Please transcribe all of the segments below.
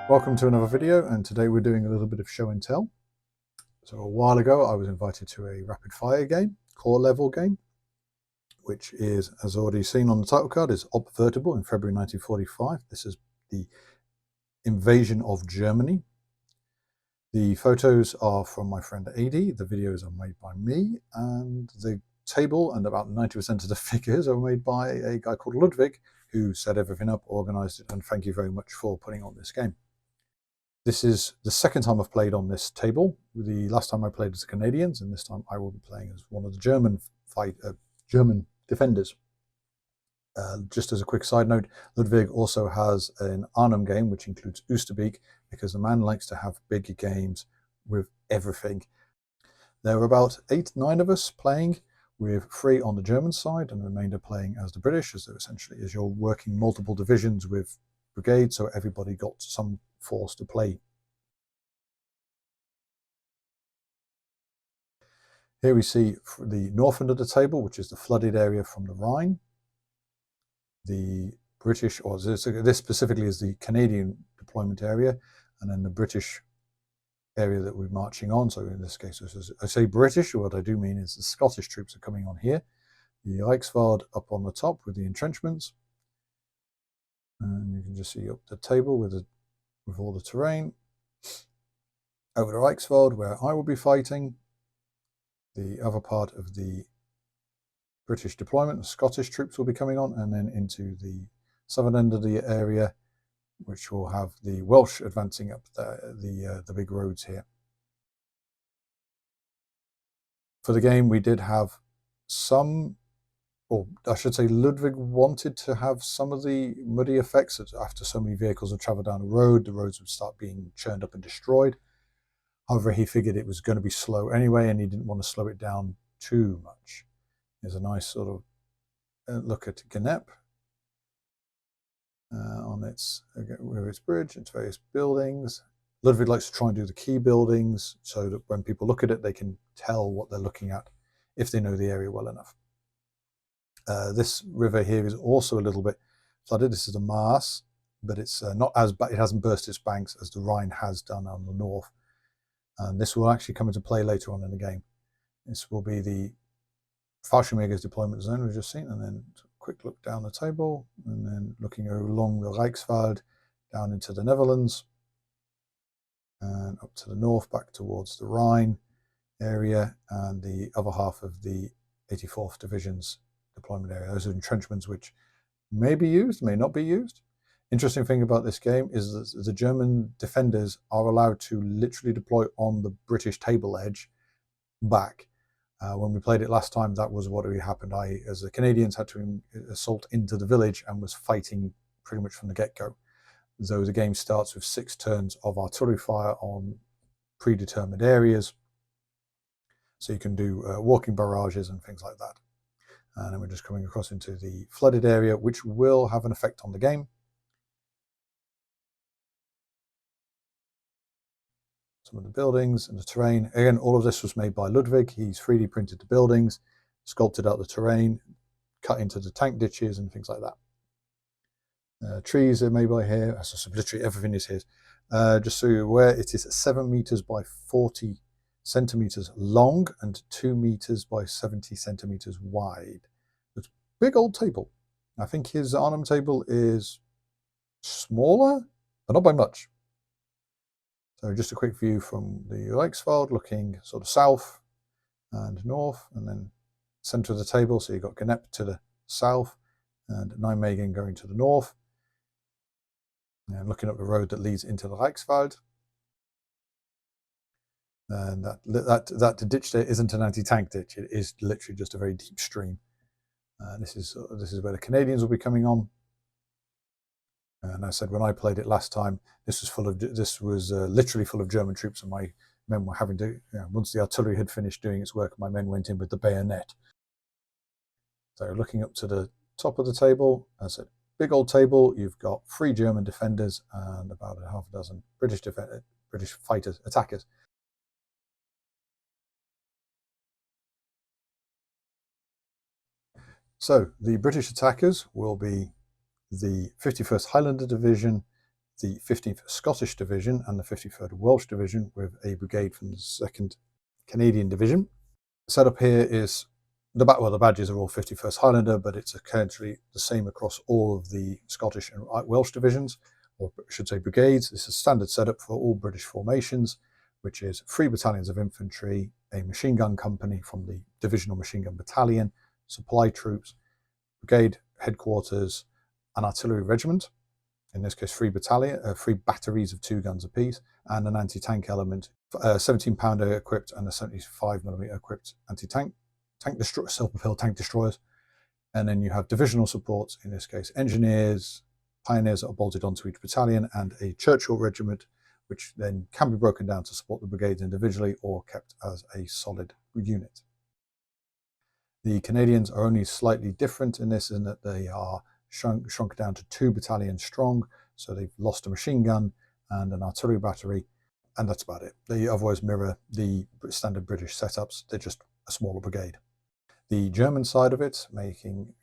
Welcome to another video, and today we're doing a little bit of show and tell. So a while ago I was invited to a rapid fire game, core level game, which is, as already seen on the title card, is Veritable in February 1945. This is the invasion of Germany. The photos are from my friend Adie, the videos are made by me, and the table and about 90% of the figures are made by a guy called Ludwig, who set everything up, organized it, and thank you very much for putting on this game. This is the second time I've played on this table. The last time I played as the Canadians, and this time I will be playing as one of the German defenders. Just as a quick side note, Ludwig also has an Arnhem game, which includes Oosterbeek, because the man likes to have big games with everything. There were about 8-9 of us playing, with 3 on the German side and the remainder playing as the British, as essentially as you're working multiple divisions with brigades, so everybody got some force to play. Here we see the north end of the table, which is the flooded area from the Rhine. The British, or this specifically is the Canadian deployment area, and then the British area that we're marching on. So in this case, I say British, what I do mean is the Scottish troops are coming on here. The Reichswald up on the top with the entrenchments. And you can just see up the table with all the terrain. Over the Reichswald, where I will be fighting, the other part of the British deployment, the Scottish troops will be coming on, and then into the southern end of the area, which will have the Welsh advancing up the big roads here. For the game, we did have some, or I should say Ludwig wanted to have some of the muddy effects. After so many vehicles would travel down the roads would start being churned up and destroyed. However, he figured it was going to be slow anyway, and he didn't want to slow it down too much. There's a nice sort of look at Gnep on its bridge, its various buildings. Ludwig likes to try and do the key buildings so that when people look at it, they can tell what they're looking at if they know the area well enough. This river here is also a little bit flooded. This is a Maas, but it's not as bad. It hasn't burst its banks as the Rhine has done on the north. And this will actually come into play later on in the game. This will be the Fallschirmjäger's deployment zone we've just seen, and then a quick look down the table, and then looking along the Reichswald down into the Netherlands, and up to the north back towards the Rhine area, and the other half of the 84th Division's deployment area. Those are entrenchments which may be used, may not be used. Interesting thing about this game is that the German defenders are allowed to literally deploy on the British table edge back. When we played it last time, that was what really happened. I, as the Canadians, had to assault into the village and was fighting pretty much from the get-go. So the game starts with 6 turns of artillery fire on predetermined areas. So you can do walking barrages and things like that. And then we're just coming across into the flooded area, which will have an effect on the game. Some of the buildings and the terrain. Again, all of this was made by Ludwig. He's 3D printed the buildings, sculpted out the terrain, cut into the tank ditches and things like that. Trees are made by here. So literally everything is his. Just so you're aware, it is 7 meters by 40 centimeters long and 2 meters by 70 centimeters wide. It's a big old table. I think his Arnhem table is smaller, but not by much. So just a quick view from the Reichswald, looking sort of south and north, and then center of the table. So you've got Gnep to the south and Nijmegen going to the north. And looking up the road that leads into the Reichswald. And that ditch there isn't an anti-tank ditch. It is literally just a very deep stream. This is where the Canadians will be coming on. And I said when I played it last time, this was literally full of German troops, and my men were having to, once the artillery had finished doing its work, my men went in with the bayonet. So looking up to the top of the table, I said, big old table. You've got 3 German defenders and about a half a dozen British fighters, attackers. So the British attackers will be the 51st Highlander Division, the 15th Scottish Division and the 53rd Welsh Division, with a brigade from the 2nd Canadian Division. Set up here is the badges are all 51st Highlander, but it's essentially the same across all of the Scottish and Welsh divisions, or I should say brigades. This is standard setup for all British formations, which is 3 battalions of infantry, a machine gun company from the Divisional Machine Gun Battalion, supply troops, brigade headquarters, an artillery regiment, in this case 3 batteries of 2 guns apiece, and an anti-tank element, 17-pounder equipped and a 75mm equipped anti-tank, self-propelled tank destroyers. And then you have divisional supports, in this case engineers, pioneers that are bolted onto each battalion, and a Churchill regiment, which then can be broken down to support the brigades individually or kept as a solid unit. The Canadians are only slightly different in this, in that they are shrunk down to 2 battalions strong, so they've lost a machine gun and an artillery battery, and that's about it. They otherwise mirror the standard British setups, they're just a smaller brigade. The German side of it,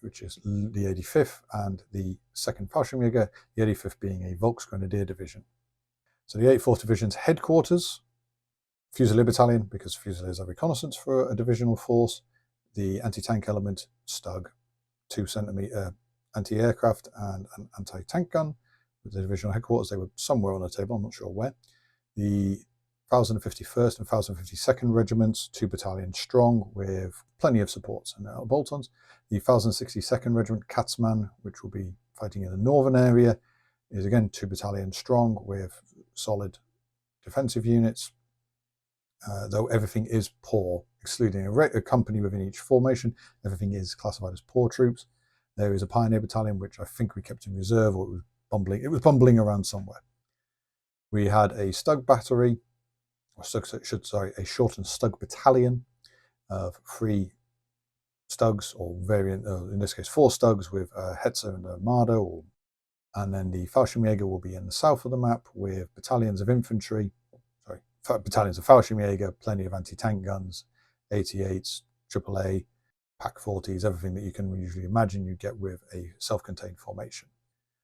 which is the 85th and the 2nd Fallschirmjäger, the 85th being a Volksgrenadier division. So the 84th Division's headquarters, Fusilier Battalion, because Fusiliers are reconnaissance for a divisional force, the anti-tank element, Stug, 2cm anti-aircraft and an anti-tank gun. With the divisional headquarters, they were somewhere on the table, I'm not sure where. The 1051st and 1052nd Regiments, 2 battalions strong, with plenty of supports and bolt-ons. The 1062nd Regiment, Katzmann, which will be fighting in the northern area, is again 2 battalions strong, with solid defensive units, though everything is poor, excluding a company within each formation. Everything is classified as poor troops. There is a Pioneer Battalion, which I think we kept in reserve, or it was bumbling around somewhere. We had a Stug battery, or a shortened Stug battalion of 3 Stugs, or variant, in this case 4 Stugs with a Hetzer and a Marder, and then the Fallschirmjäger will be in the south of the map with battalions of infantry, battalions of Fallschirmjäger, plenty of anti-tank guns, 88s, AAA, Pack 40s, everything that you can usually imagine you'd get with a self-contained formation.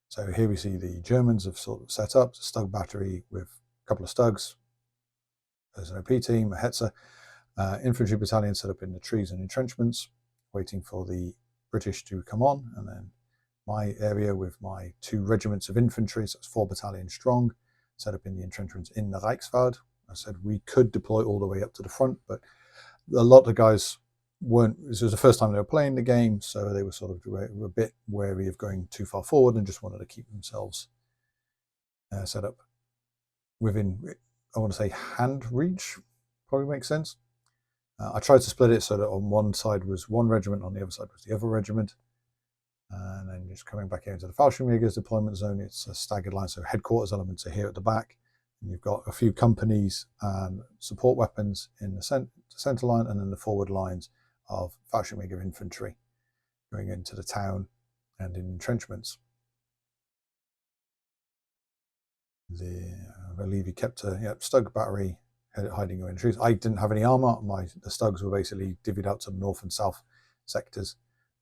So here we see the Germans have sort of set up a Stug battery with a couple of Stugs, there's an OP team, a Hetzer, infantry battalion set up in the trees and entrenchments, waiting for the British to come on, and then my area with my 2 regiments of infantry, so it's 4 battalions strong, set up in the entrenchments in the Reichswald. I said we could deploy all the way up to the front, but a lot of the guys this was the first time they were playing the game, so they were sort of a bit wary of going too far forward and just wanted to keep themselves set up within, I want to say, hand reach, probably makes sense. I tried to split it so that on one side was 1 regiment, on the other side was the other regiment. And then just coming back into the Fallschirmjäger's deployment zone, it's a staggered line, so headquarters elements are here at the back. And you've got a few companies and support weapons in the center line, and then the forward lines of Fallschirmjäger infantry going into the town and in entrenchments. I believe he kept a Stug battery hiding in trees. I didn't have any armor. The Stugs were basically divvied out to the north and south sectors.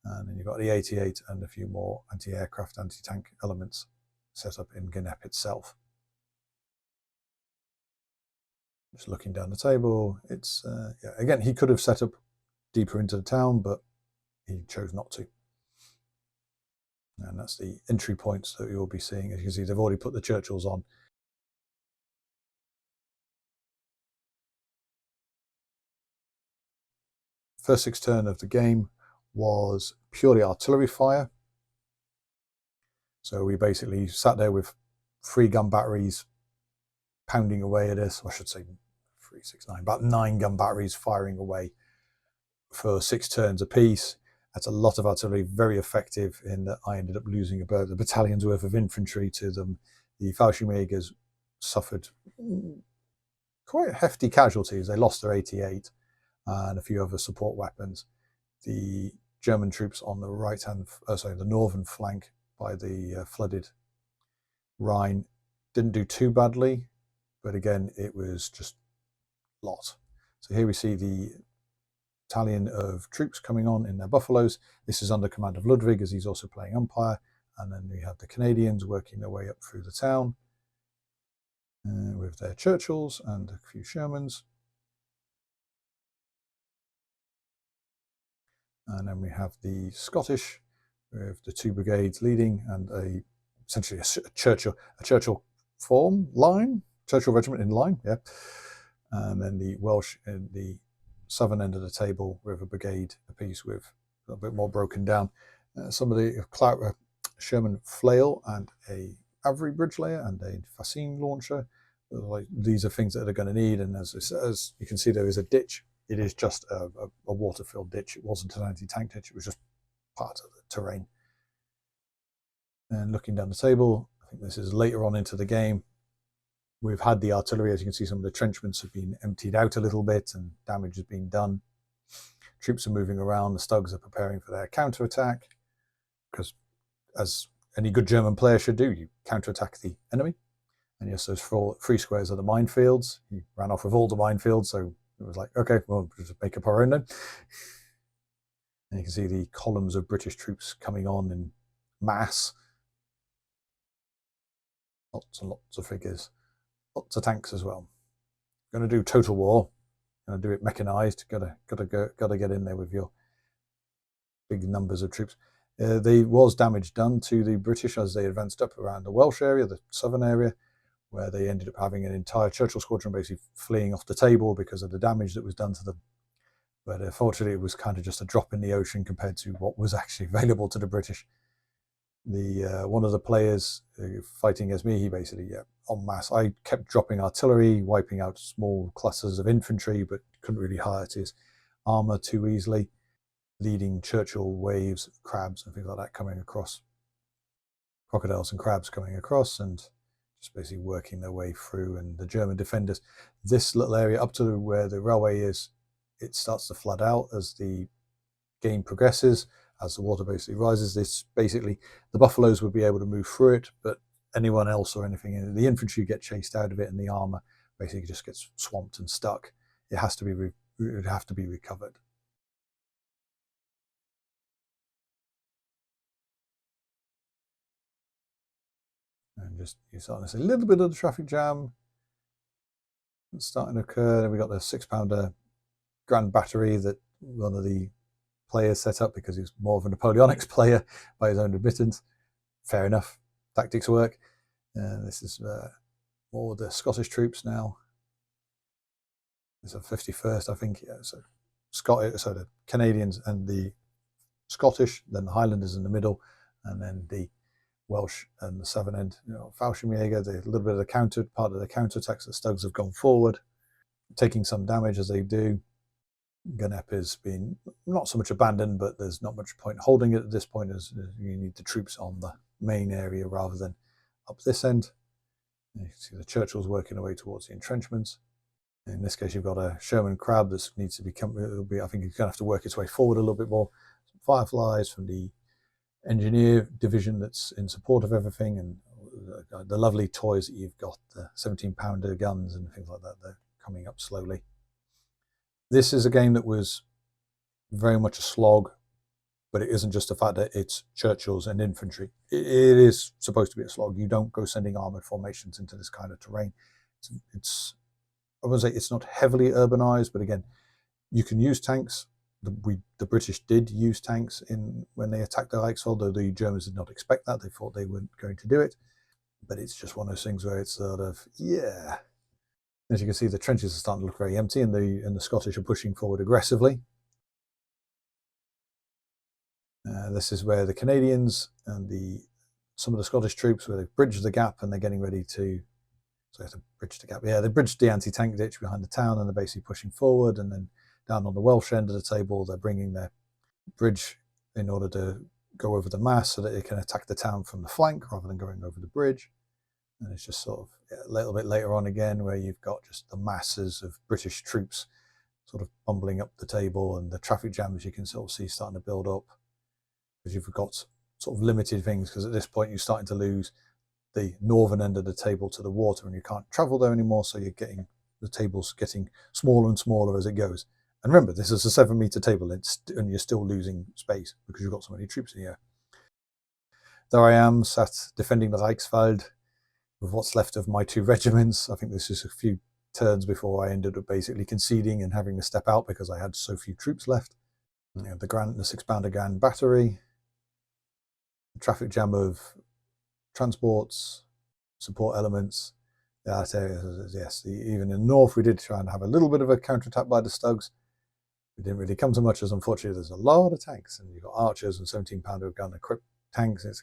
And then you've got the 88 and a few more anti-aircraft, anti-tank elements set up in Gnep itself. Just looking down the table, it's again, he could have set up deeper into the town, but he chose not to. And that's the entry points that you'll be seeing. As you can see, they've already put the Churchills on. First 6 turn of the game was purely artillery fire. So we basically sat there with 3 gun batteries pounding away at us, or I should say 3, 6, 9, about 9 gun batteries firing away for 6 turns apiece. That's a lot of artillery, very effective in that I ended up losing about a battalion's worth of infantry to them. The Fallschirmjägers suffered quite hefty casualties. They lost their 88 and a few other support weapons. The German troops on the the northern flank by the flooded Rhine didn't do too badly, but again, it was just a lot. So here we see the battalion of troops coming on in their buffaloes. This is under command of Ludwig, as he's also playing umpire. And then we have the Canadians working their way up through the town. with their Churchills and a few Shermans. And then we have the Scottish with the 2 brigades leading and essentially a Churchill form line, Churchill regiment in line, yeah. And then the Welsh in the southern end of the table with a brigade apiece with a little bit more broken down. Some of the Sherman flail and a Avery bridge layer and a fascine launcher. These are things that they're going to need, and as you can see, there is a ditch. It is just a water-filled ditch. It wasn't an anti-tank ditch. It was just part of the terrain. And looking down the table, I think this is later on into the game. We've had the artillery. As you can see, some of the entrenchments have been emptied out a little bit and damage has been done. Troops are moving around. The Stugs are preparing for their counterattack, because as any good German player should do, you counterattack the enemy. And yes, those 3 squares are the minefields. He ran off with all the minefields, so it was like, okay, well, we'll just make up our own then. And you can see the columns of British troops coming on in mass. Lots and lots of figures. Lots of tanks as well. Going to do total war. Going to do it mechanized. Gotta get in there with your big numbers of troops. There was damage done to the British as they advanced up around the Welsh area, the southern area, where they ended up having an entire Churchill squadron basically fleeing off the table because of the damage that was done to them. But fortunately, it was kind of just a drop in the ocean compared to what was actually available to the British. One of the players fighting as me, he basically, en masse. I kept dropping artillery, wiping out small clusters of infantry, but couldn't really hurt his armour too easily, leading Churchill waves of crabs and things like that coming across, crocodiles and crabs coming across, and just basically working their way through. And the German defenders, this little area up to where the railway is, it starts to flood out as the game progresses. As the water basically rises, this basically, the buffaloes would be able to move through it, but anyone else or anything, the infantry get chased out of it, and the armor basically just gets swamped and stuck. It would have to be recovered. And just you're starting to see a little bit of the traffic jam starting to occur. Then we got the 6-pounder Grand Battery that one of the players set up because he's more of a Napoleonics player by his own admittance. Fair enough, tactics work. This is more the Scottish troops now. It's a 51st, I think. Yeah, so the Canadians and the Scottish, then the Highlanders in the middle, and then the Welsh and the southern end. Fallschirmjäger, a little bit of the part of the counterattacks. The Stugs have gone forward, taking some damage as they do. Gunep has been not so much abandoned, but there's not much point holding it at this point, as you need the troops on the main area rather than up this end. And you can see the Churchills working away towards the entrenchments. In this case, you've got a Sherman crab that needs to become, I think it's going to have to work its way forward a little bit more. Some Fireflies from the engineer division that's in support of everything, and the lovely toys that you've got, the 17-pounder guns and things like that, they're coming up slowly. This is a game that was very much a slog, but it isn't just the fact that it's Churchills and infantry. It is supposed to be a slog. You don't go sending armoured formations into this kind of terrain. I wouldn't say it's not heavily urbanized, but again, you can use tanks. The British did use tanks when they attacked the Reichswald, though the Germans did not expect that. They thought they weren't going to do it. But it's just one of those things where it's sort of, yeah. As you can see, the trenches are starting to look very empty, and the Scottish are pushing forward aggressively. This is where the Canadians and some of the Scottish troops, where they've bridged the gap and they're getting ready to, so they have to bridge the gap. Yeah, they bridged the anti-tank ditch behind the town, and they're basically pushing forward. And then down on the Welsh end of the table, they're bringing their bridge in order to go over the mass so that they can attack the town from the flank rather than going over the bridge. And it's just sort of a little bit later on again where you've got just the masses of British troops sort of bumbling up the table, and the traffic jams you can sort of see starting to build up, because you've got sort of limited things, because at this point you're starting to lose the northern end of the table to the water, and you can't travel there anymore, so you're getting the tables getting smaller and smaller as it goes. And remember, this is a 7-meter table, and you're still losing space because you've got so many troops in here. There I am, sat defending the Reichswald. with what's left of my 2 regiments. I think this is a few turns before I ended up basically conceding and having to step out because I had so few troops left. The 6-pounder gun battery, the traffic jam of transports, support elements. That area, yes, even in the north we did try and have a little bit of a counterattack by the Stugs. It didn't really come to much, as unfortunately there's a lot of tanks, and you've got archers and 17-pounder gun equipped tanks. It's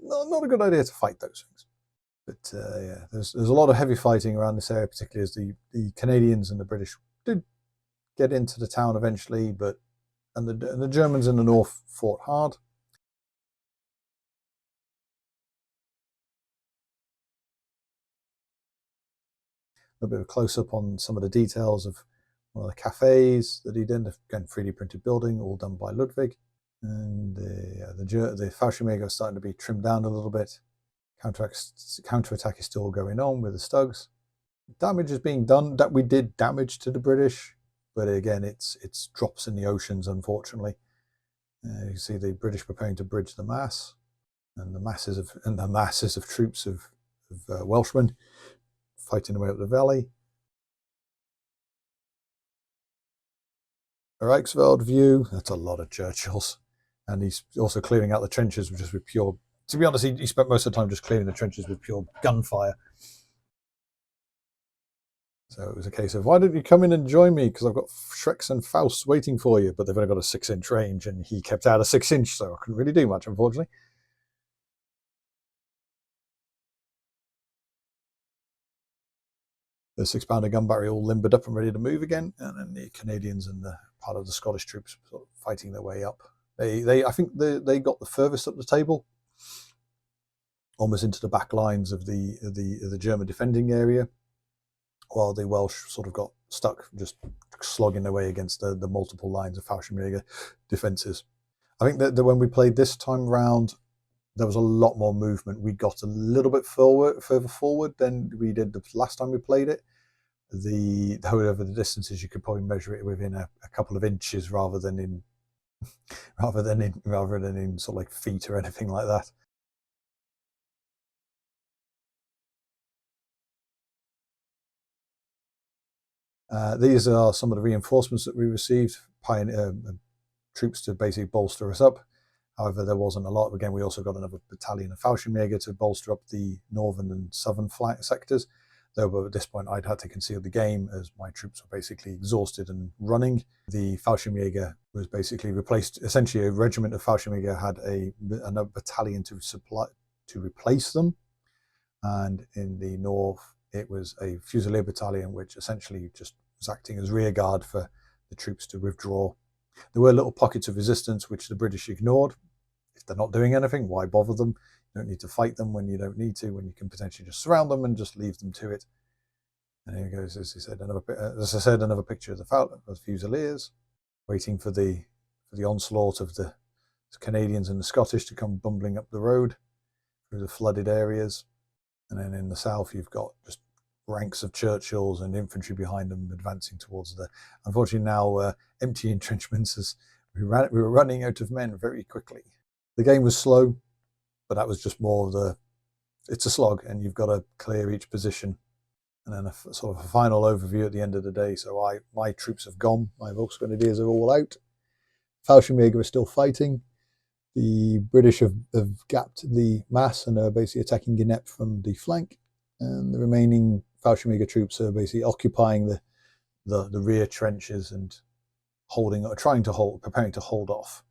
not a good idea to fight those things. But yeah, there's a lot of heavy fighting around this area, particularly as the Canadians and the British did get into the town eventually, and the Germans in the north fought hard. A bit of a close-up on some of the details of one of the cafes that he did. Again, 3D printed building, all done by Ludwig. And the Fallschirmjäger is starting to be trimmed down a little bit. Counterattack is still going on with the Stugs. Damage is being done. That we did damage to the British, but again, it's drops in the oceans, unfortunately. You see the British preparing to bridge the Maas, and the masses of troops of Welshmen fighting their way up the valley. A Reichswald view, that's a lot of Churchills. And he's also clearing out the trenches just with pure, to be honest, he spent most of the time just clearing the trenches with pure gunfire. So it was a case of, why don't you come in and join me? Because I've got Shreks and Fausts waiting for you, but they've only got a 6-inch range, and he kept out a 6-inch, so I couldn't really do much, unfortunately. The 6-pounder gun battery all limbered up and ready to move again, and then the Canadians and the part of the Scottish troops sort of fighting their way up. I think they got the furthest up the table, almost into the back lines of the German defending area, while the Welsh sort of got stuck just slogging their way against the multiple lines of Fallschirmjäger defences. I think that when we played this time round, there was a lot more movement. We got a little bit further forward than we did the last time we played it. However, the distances, you could probably measure it within a couple of inches rather than in sort of like feet or anything like that. These are some of the reinforcements that we received, troops to basically bolster us up. However, there wasn't a lot. Again, we also got another battalion of Fallschirmjäger to bolster up the northern and southern flank sectors. Though at this point I'd had to concede the game as my troops were basically exhausted and running. The Fallschirmjäger was basically replaced. Essentially, a regiment of Fallschirmjäger had another battalion to replace them. And in the north, it was a Fusilier battalion, which essentially just was acting as rear guard for the troops to withdraw. There were little pockets of resistance, which the British ignored. If they're not doing anything, why bother them? You don't need to fight them when you don't need to, when you can potentially just surround them and just leave them to it. And here goes, as I said, another picture of the Fusiliers, waiting for the onslaught of the Canadians and the Scottish to come bumbling up the road through the flooded areas. And then in the south, you've got just ranks of Churchills and infantry behind them advancing towards unfortunately now empty entrenchments, as we were running out of men very quickly. The game was slow, but that was just more of it's a slog, and you've got to clear each position. And then a sort of a final overview at the end of the day. So my troops have gone. My Volksgrenadiers are all out. Fallschirmjäger are still fighting. The British have gapped the Maas and are basically attacking Gnep from the flank. And the remaining Fallschirmjäger troops are basically occupying the rear trenches and preparing to hold off.